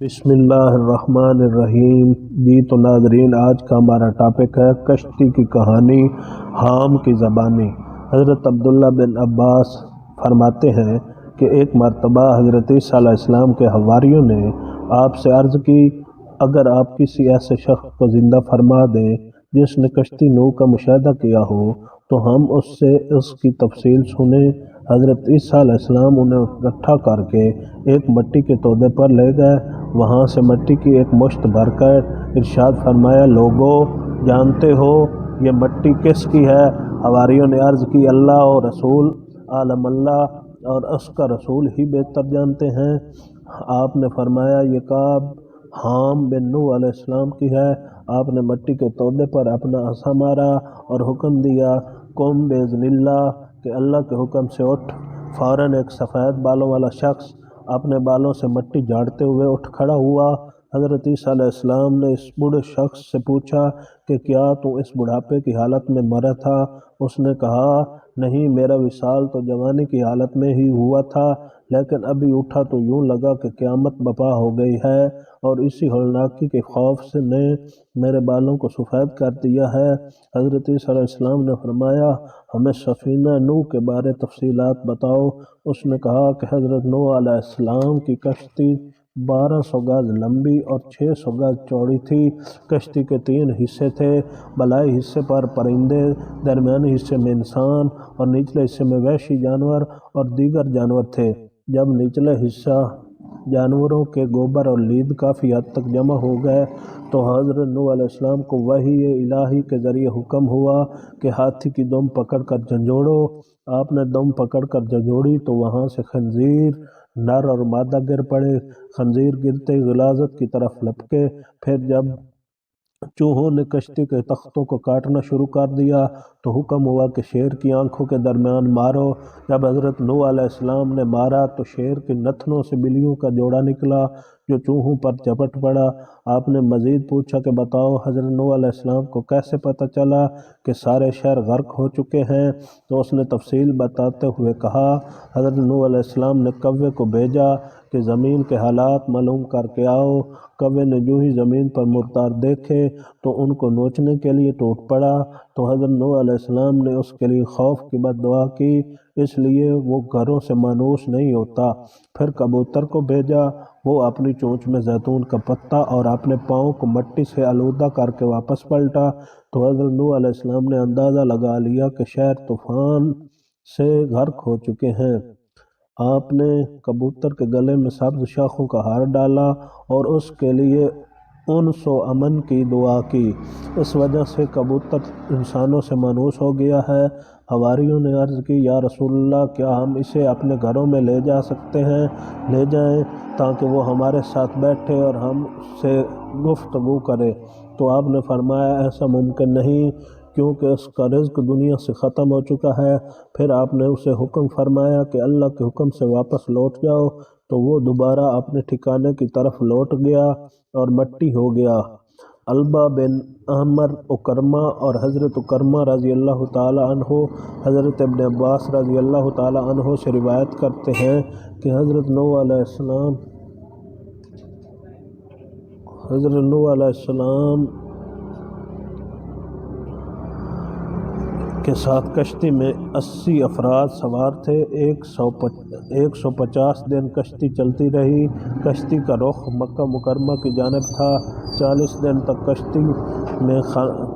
بسم اللہ الرحمن الرحیم۔ جی تو ناظرین، آج کا ہمارا ٹاپک ہے کشتی کی کہانی، حام کی زبانی۔ حضرت عبداللہ بن عباس فرماتے ہیں کہ ایک مرتبہ حضرت عیسیٰ علیہ السلام کے حواریوں نے آپ سے عرض کی، اگر آپ کسی ایسے شخص کو زندہ فرما دیں جس نے کشتی نوح کا مشاہدہ کیا ہو تو ہم اس سے اس کی تفصیل سنیں۔ حضرت عیسیٰ علیہ السلام انہیں اکٹھا کر کے ایک مٹی کے تودے پر لے گئے، وہاں سے مٹی کی ایک مشت بھر کر ارشاد فرمایا، لوگو جانتے ہو یہ مٹی کس کی ہے؟ حواریوں نے عرض کی، اللہ اور رسول عالم اللہ اور اس کا رسول ہی بہتر جانتے ہیں۔ آپ نے فرمایا، یہ کعب حام بن نوح علیہ السلام کی ہے۔ آپ نے مٹی کے تودے پر اپنا عصا مارا اور حکم دیا، قم باذن اللہ، کہ اللہ کے حکم سے اٹھ۔ فوراً ایک سفید بالوں والا شخص اپنے بالوں سے مٹی جھاڑتے ہوئے اٹھ کھڑا ہوا۔ حضرت عیسیٰ علیہ السلام نے اس بوڑھے شخص سے پوچھا کہ کیا تو اس بڑھاپے کی حالت میں مرا تھا؟ اس نے کہا، نہیں، میرا وصال تو جوانی کی حالت میں ہی ہوا تھا، لیکن ابھی اٹھا تو یوں لگا کہ قیامت برپا ہو گئی ہے، اور اسی ہولناکی کے خوف نے میرے بالوں کو سفید کر دیا ہے۔ حضرت عیسیٰ علیہ السلام نے فرمایا، ہمیں سفینہ نوح کے بارے تفصیلات بتاؤ۔ اس نے کہا کہ حضرت نوح علیہ السلام کی کشتی 1200 گز لمبی اور 600 گز چوڑی تھی۔ کشتی کے 3 حصے تھے، بالائی حصے پر پرندے، درمیانی حصے میں انسان اور نچلے حصے میں وحشی جانور اور دیگر جانور تھے۔ جب نچلے حصہ جانوروں کے گوبر اور لید کافی حد تک جمع ہو گئے تو حضرت نوح علیہ السلام کو وحی الہی کے ذریعے حکم ہوا کہ ہاتھی کی دم پکڑ کر جھنجھوڑو۔ آپ نے دم پکڑ کر جھنجھوڑی تو وہاں سے خنزیر، نر اور مادہ گر پڑے۔ خنزیر گرتے ہی غلاظت کی طرف لپکے۔ پھر جب چوہوں نے کشتی کے تختوں کو کاٹنا شروع کر دیا تو حکم ہوا کہ شیر کی آنکھوں کے درمیان مارو۔ جب حضرت نوح علیہ السلام نے مارا تو شیر کے نتنوں سے بلیوں کا جوڑا نکلا جو چوہوں پر جھپٹ پڑا۔ آپ نے مزید پوچھا کہ بتاؤ، حضرت نوح علیہ السلام کو کیسے پتہ چلا کہ سارے شہر غرق ہو چکے ہیں؟ تو اس نے تفصیل بتاتے ہوئے کہا، حضرت نوح علیہ السلام نے کوے کو بھیجا کہ زمین کے حالات معلوم کر کے آؤ۔ کوے نے جو ہی زمین پر مردار دیکھے تو ان کو نوچنے کے لیے ٹوٹ پڑا۔ تو حضرت نوح علیہ السلام نے اس کے لیے خوف کی بد دعا کی، اس لیے وہ گھروں سے مانوس نہیں ہوتا۔ پھر کبوتر کو بھیجا، وہ اپنی چونچ میں زیتون کا پتا اور اپنے پاؤں کو مٹی سے آلودہ کر کے واپس پلٹا۔ تو حضرت نوح علیہ السلام نے اندازہ لگا لیا کہ شہر طوفان سے غرق ہو چکے ہیں۔ آپ نے کبوتر کے گلے میں سبز شاخوں کا ہار ڈالا اور اس کے لیے انس و امن کی دعا کی۔ اس وجہ سے کبوتر انسانوں سے مانوس ہو گیا ہے۔ حواریوں نے عرض کی، یا رسول اللہ، کیا ہم اسے اپنے گھروں میں لے جا سکتے ہیں؟ لے جائیں تاکہ وہ ہمارے ساتھ بیٹھے اور ہم سے گفتگو کرے۔ تو آپ نے فرمایا، ایسا ممکن نہیں، کیونکہ اس کا رزق دنیا سے ختم ہو چکا ہے۔ پھر آپ نے اسے حکم فرمایا کہ اللہ کے حکم سے واپس لوٹ جاؤ، تو وہ دوبارہ اپنے ٹھکانے کی طرف لوٹ گیا اور مٹی ہو گیا۔ البا بن عامر اکرمہ اور حضرت اکرمہ رضی اللہ تعالی عنہ حضرت ابن عباس رضی اللہ تعالی عنہ سے روایت کرتے ہیں کہ حضرت نوح علیہ السلام کے ساتھ کشتی میں 80 افراد سوار تھے۔ 150 دن کشتی چلتی رہی۔ کشتی کا رخ مکہ مکرمہ کی جانب تھا۔ 40 دن تک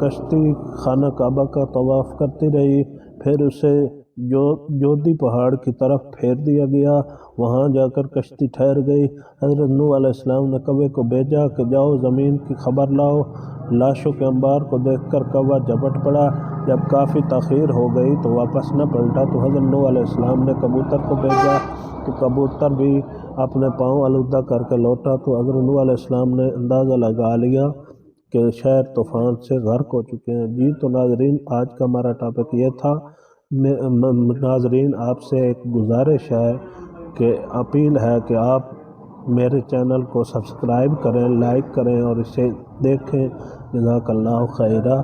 کشتی خانہ کعبہ کا طواف کرتی رہی۔ پھر اسے جودی پہاڑ کی طرف پھیر دیا گیا، وہاں جا کر کشتی ٹھہر گئی۔ حضرت نوح علیہ السلام نے کوے کو بھیجا کہ جاؤ زمین کی خبر لاؤ۔ لاشوں کے انبار کو دیکھ کر کوہ جھپٹ پڑا۔ جب کافی تاخیر ہو گئی تو واپس نہ پلٹا تو حضرت نوح علیہ السلام نے کبوتر کو بھیجا تو کبوتر بھی اپنے پاؤں آلودہ کر کے لوٹا۔ تو حضرت نوح علیہ السلام نے اندازہ لگا لیا کہ شہر طوفان سے غرق ہو چکے ہیں۔ جی تو ناظرین، آج کا ہمارا ٹاپک یہ تھا۔ ناظرین، آپ سے ایک گزارش ہے کہ اپیل ہے کہ آپ میرے چینل کو سبسکرائب کریں، لائک کریں اور اسے دیکھیں۔ جزاک اللہ خیرہ۔